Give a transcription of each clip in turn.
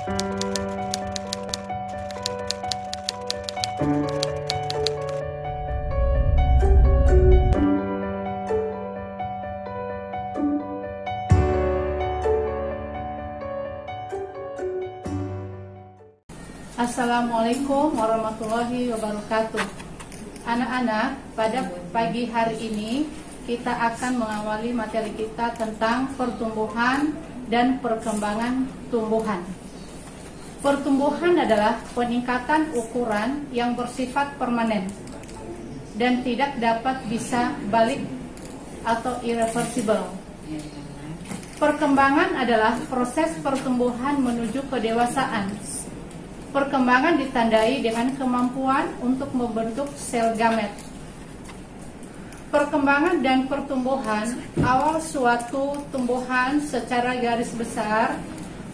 Assalamualaikum warahmatullahi wabarakatuh. Anak-anak, pada pagi hari ini kita akan mengawali materi kita tentang pertumbuhan dan perkembangan tumbuhan. Pertumbuhan adalah peningkatan ukuran yang bersifat permanen dan tidak dapat bisa balik atau irreversible. Perkembangan adalah proses pertumbuhan menuju kedewasaan. Perkembangan ditandai dengan kemampuan untuk membentuk sel gamet. Perkembangan dan pertumbuhan awal suatu tumbuhan secara garis besar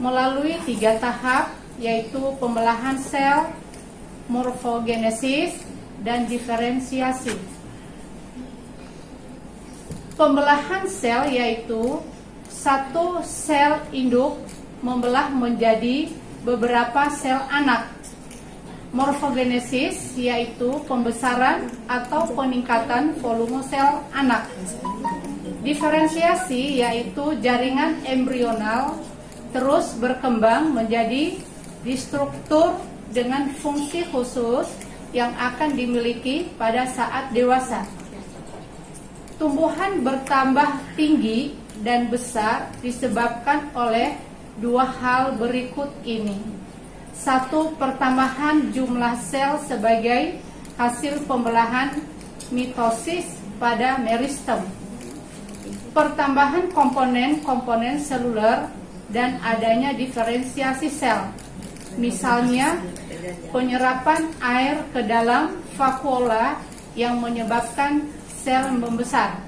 melalui 3 tahap, yaitu pembelahan sel, morfogenesis, dan diferensiasi. Pembelahan sel yaitu satu sel induk membelah menjadi beberapa sel anak. Morfogenesis yaitu pembesaran atau peningkatan volume sel anak. Diferensiasi yaitu jaringan embrional terus berkembang menjadi distruktur dengan fungsi khusus yang akan dimiliki pada saat dewasa. Tumbuhan bertambah tinggi dan besar disebabkan oleh 2 hal berikut ini. 1. Pertambahan jumlah sel sebagai hasil pembelahan mitosis pada meristem. Pertambahan komponen-komponen seluler dan adanya diferensiasi sel. Misalnya, penyerapan air ke dalam vakuola yang menyebabkan sel membesar.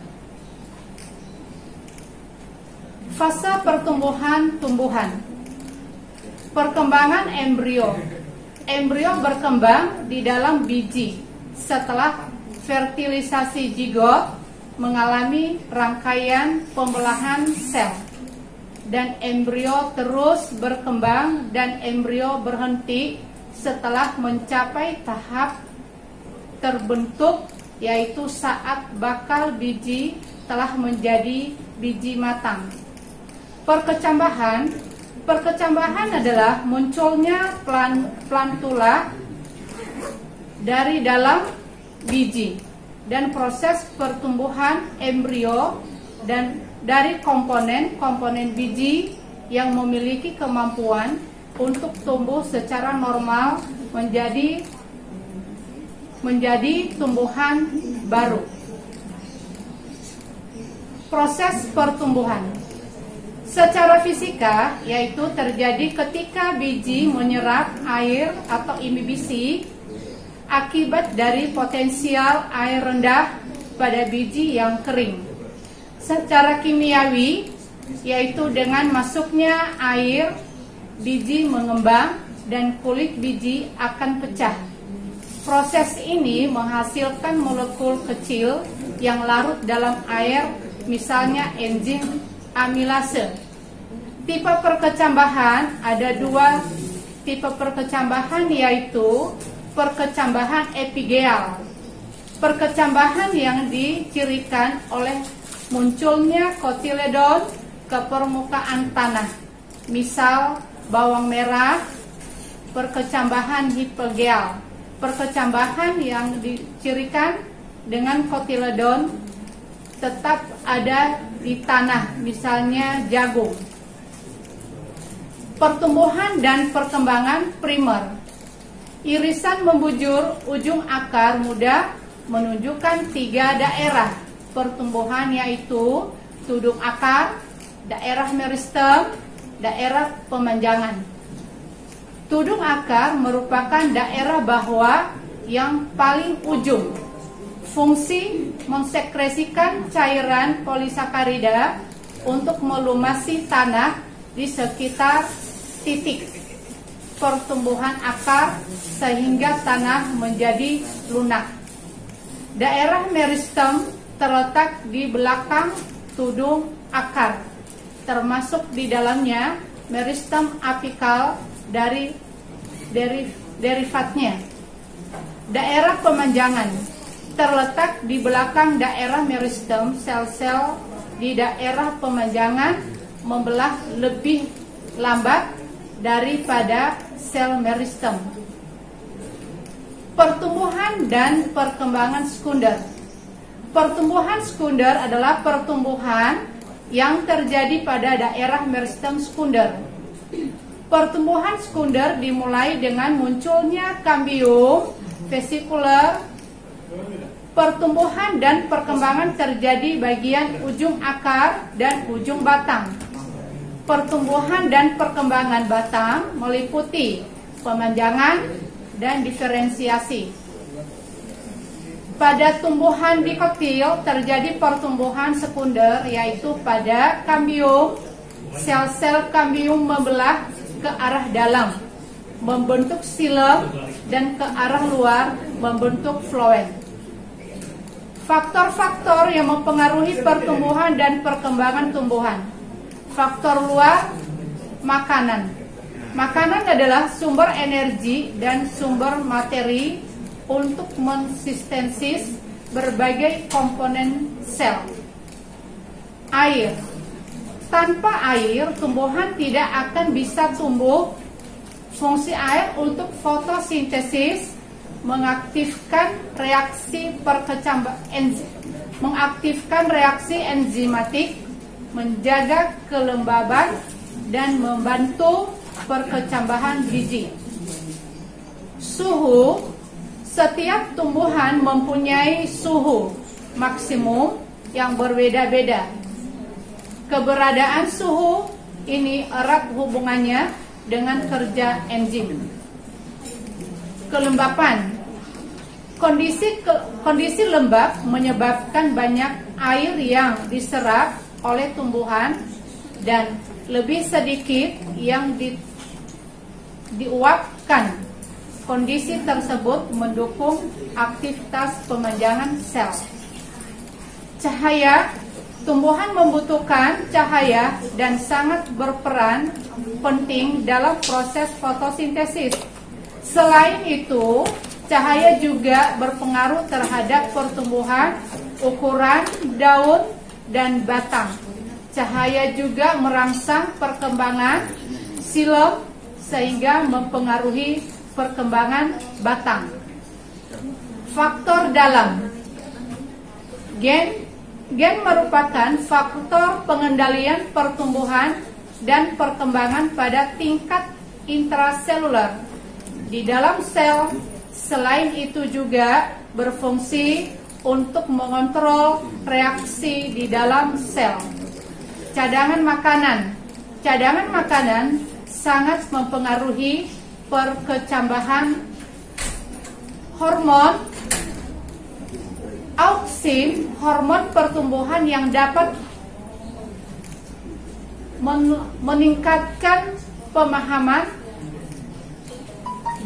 Fase pertumbuhan tumbuhan. Perkembangan embrio. Embrio berkembang di dalam biji setelah fertilisasi zigot mengalami rangkaian pembelahan sel. Dan embrio terus berkembang dan embrio berhenti setelah mencapai tahap terbentuk, yaitu saat bakal biji telah menjadi biji matang. Perkecambahan adalah munculnya plantula dari dalam biji dan proses pertumbuhan embrio dan dari komponen-komponen biji yang memiliki kemampuan untuk tumbuh secara normal menjadi tumbuhan baru. Proses pertumbuhan secara fisika yaitu terjadi ketika biji menyerap air atau imibisi akibat dari potensial air rendah pada biji yang kering. Secara kimiawi yaitu dengan masuknya air, biji mengembang dan kulit biji akan pecah. Proses ini menghasilkan molekul kecil yang larut dalam air, misalnya enzim amilase. Tipe perkecambahan ada 2 tipe perkecambahan, yaitu perkecambahan epigeal. Perkecambahan yang dicirikan oleh munculnya kotiledon ke permukaan tanah. Misal bawang merah, perkecambahan hipogeal. Perkecambahan yang dicirikan dengan kotiledon tetap ada di tanah, misalnya jagung. Pertumbuhan dan perkembangan primer. Irisan membujur ujung akar muda menunjukkan 3 daerah pertumbuhan, yaitu tudung akar, daerah meristem, daerah pemanjangan. Tudung akar merupakan daerah bawah yang paling ujung. Fungsi mensekresikan cairan polisakarida untuk melumasi tanah di sekitar titik pertumbuhan akar sehingga tanah menjadi lunak. Daerah meristem terletak di belakang tudung akar, termasuk di dalamnya meristem apikal dari derivatnya. Daerah pemanjangan terletak di belakang daerah meristem. Sel-sel di daerah pemanjangan membelah lebih lambat daripada sel meristem. Pertumbuhan dan perkembangan sekunder. Pertumbuhan sekunder adalah pertumbuhan yang terjadi pada daerah meristem sekunder. Pertumbuhan sekunder dimulai dengan munculnya kambium vesikuler. Pertumbuhan dan perkembangan terjadi bagian ujung akar dan ujung batang. Pertumbuhan dan perkembangan batang meliputi pemanjangan dan diferensiasi. Pada tumbuhan dikotil terjadi pertumbuhan sekunder, yaitu pada kambium. Sel-sel kambium membelah ke arah dalam, membentuk xilem, dan ke arah luar, membentuk floem. Faktor-faktor yang mempengaruhi pertumbuhan dan perkembangan tumbuhan. Faktor luar, makanan. Makanan adalah sumber energi dan sumber materi untuk mensistensis berbagai komponen sel. Air. Tanpa air, tumbuhan tidak akan bisa tumbuh. Fungsi air untuk fotosintesis, mengaktifkan reaksi enzimatik, menjaga kelembaban, dan membantu perkecambahan biji. Suhu. Setiap tumbuhan mempunyai suhu maksimum yang berbeda-beda. Keberadaan suhu ini erat hubungannya dengan kerja enzim. Kelembapan. Kondisi lembab menyebabkan banyak air yang diserap oleh tumbuhan dan lebih sedikit yang diuapkan. Kondisi tersebut mendukung aktivitas pemanjangan sel. Cahaya. Tumbuhan membutuhkan cahaya dan sangat berperan penting dalam proses fotosintesis. Selain itu, cahaya juga berpengaruh terhadap pertumbuhan, ukuran daun, dan batang. Cahaya juga merangsang perkembangan xilem sehingga mempengaruhi perkembangan batang. Faktor dalam. Gen merupakan faktor pengendalian pertumbuhan dan perkembangan pada tingkat intraseluler di dalam sel. Selain itu juga berfungsi untuk mengontrol reaksi di dalam sel. Cadangan makanan. Cadangan makanan sangat mempengaruhi perkecambahan hormon. Auksin, hormon pertumbuhan yang dapat meningkatkan pemahaman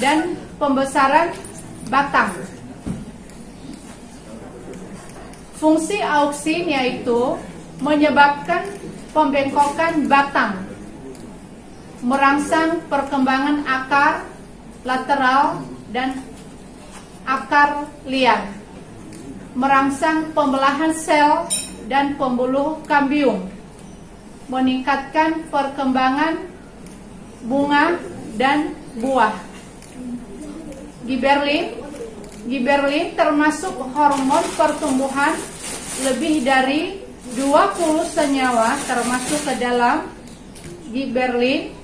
dan pembesaran batang. Fungsi auksin yaitu menyebabkan pembengkokan batang, merangsang perkembangan akar lateral dan akar liar, merangsang pembelahan sel dan pembuluh kambium, meningkatkan perkembangan bunga dan buah. Giberlin termasuk hormon pertumbuhan. Lebih dari 20 senyawa termasuk ke dalam giberlin.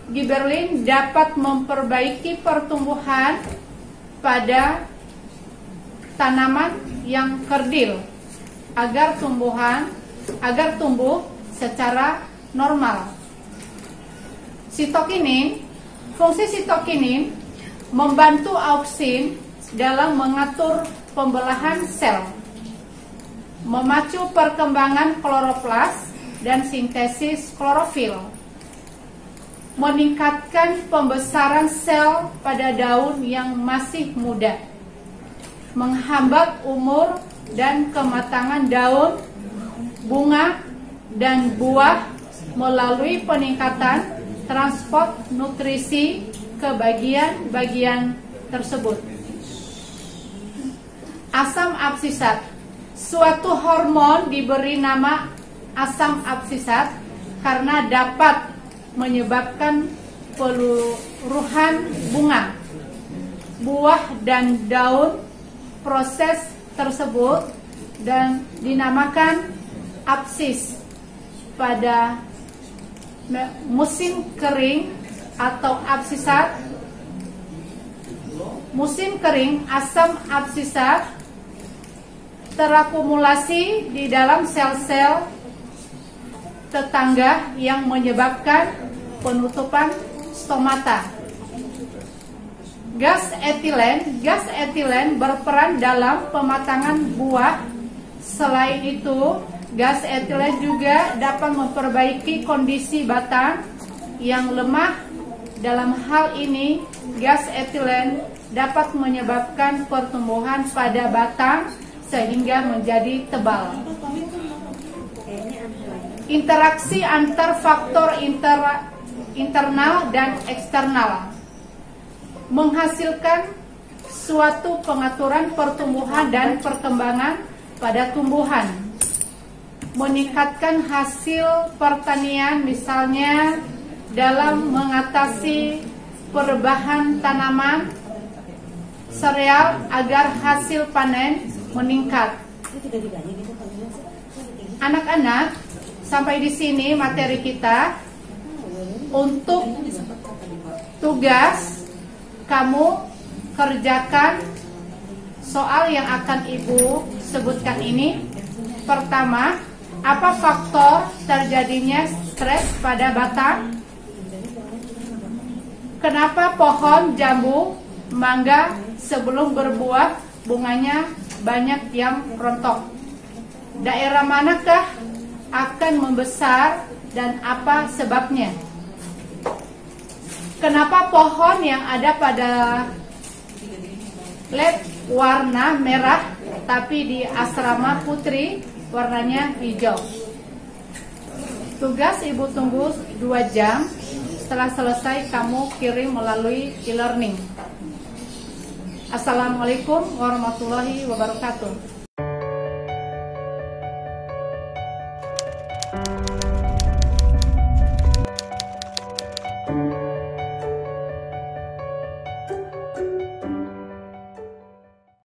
Giberlin dapat memperbaiki pertumbuhan pada tanaman yang kerdil agar tumbuh secara normal. Sitokinin. Fungsi sitokinin membantu auksin dalam mengatur pembelahan sel, memacu perkembangan kloroplas dan sintesis klorofil, meningkatkan pembesaran sel pada daun yang masih muda, menghambat umur dan kematangan daun, bunga, dan buah melalui peningkatan transport nutrisi ke bagian-bagian tersebut. Asam absisat. Suatu hormon diberi nama asam absisat karena dapat menyebabkan peluruhan bunga, buah dan daun. Proses tersebut dan dinamakan absis. Pada musim kering atau absisat, musim kering, asam absisat terakumulasi di dalam sel-sel tetangga yang menyebabkan penutupan stomata. Gas etilen berperan dalam pematangan buah. Selain itu, gas etilen juga dapat memperbaiki kondisi batang yang lemah. Dalam hal ini, gas etilen dapat menyebabkan pertumbuhan pada batang sehingga menjadi tebal. Interaksi antar faktor internal dan eksternal menghasilkan suatu pengaturan pertumbuhan dan perkembangan pada tumbuhan, meningkatkan hasil pertanian, misalnya dalam mengatasi perubahan tanaman sereal agar hasil panen meningkat. Anak-anak, sampai di sini materi kita. Untuk tugas, kamu kerjakan soal yang akan Ibu sebutkan ini. Pertama, apa faktor terjadinya stres pada batang? Kenapa pohon jambu, mangga sebelum berbuah bunganya banyak yang rontok? Daerah manakah akan membesar dan apa sebabnya? Kenapa pohon yang ada pada led warna merah tapi di asrama putri warnanya hijau? Tugas Ibu tunggu 2 jam. Setelah selesai kamu kirim melalui e-learning. Assalamualaikum warahmatullahi wabarakatuh.